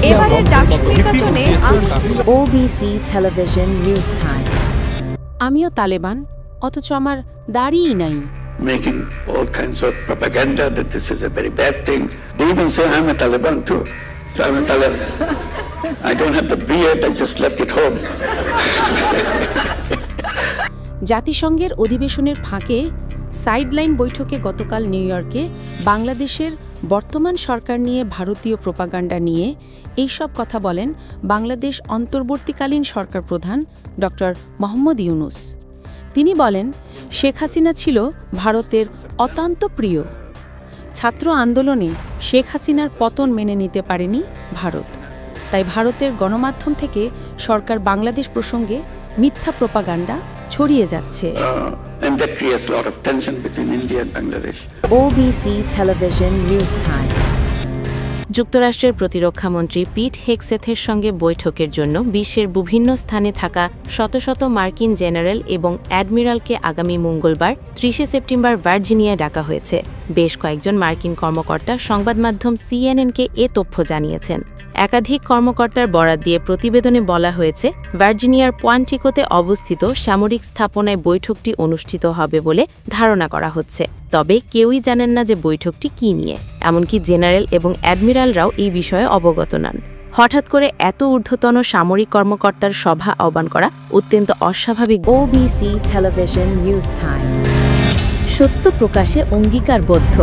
এবারের ডাকসু নির্বাচনে OBC television news time. আমিও তালেবান, অথচ আমার দাড়িই নাই। Making all kinds of propaganda that this is a very bad thing. They even say I'm a Taliban too. So I'm a Taliban. I don't have the beard, I just left it home. জাতিসংঘের অধিবেশনের ফাঁকে sideline বৈঠকে গতকাল new ইয়র্কে বাংলাদেশের বর্তমান সরকার নিয়ে ভারতীয় প্রোপাগান্ডা নিয়ে এইসব কথা বলেন বাংলাদেশ অন্তর্বর্তীকালীন সরকার প্রধান ডক্টর মোহাম্মদ ইউনূস। তিনি বলেন, শেখ হাসিনা ছিল ভারতের অত্যন্ত প্রিয়। ছাত্র আন্দোলনে শেখ হাসিনার পতন মেনে নিতে পারেনি ভারত, তাই ভারতের গণমাধ্যম থেকে সরকার বাংলাদেশ প্রসঙ্গে মিথ্যা প্রোপাগান্ডা ছড়িয়ে যাচ্ছে। And that creates a lot of tension between India and Bangladesh. OBC television news time. যুক্তরাষ্ট্রের প্রতিরক্ষামন্ত্রী পিট হেগসেথের সঙ্গে বৈঠকের জন্য বিশ্বের বিভিন্ন স্থানে থাকা শত শত মার্কিন জেনারেল এবং অ্যাডমিরালকে আগামী মঙ্গলবার 30 সেপ্টেম্বর ভার্জিনিয়ায় ডাকা হয়েছে। বেশ কয়েকজন মার্কিন কর্মকর্তা সংবাদ মাধ্যম সিএনএনকে এ তথ্য জানিয়েছেন। একাধিক কর্মকর্তার বরাত দিয়ে প্রতিবেদনে বলা হয়েছে, ভার্জিনিয়ার কোয়ান্টিকোতে অবস্থিত সামরিক স্থাপনায় বৈঠকটি অনুষ্ঠিত হবে বলে ধারণা করা হচ্ছে। তবে কেউই জানেন না যে বৈঠকটি কী নিয়ে, এমনকি জেনারেল এবং অ্যাডমিরালরাও এই বিষয়ে অবগত নন। হঠাৎ করে এত ঊর্ধ্বতন সামরিক কর্মকর্তার সভা আহ্বান করা অত্যন্ত অস্বাভাবিক। OBC television news time. সত্য প্রকাশে অঙ্গীকারবদ্ধ।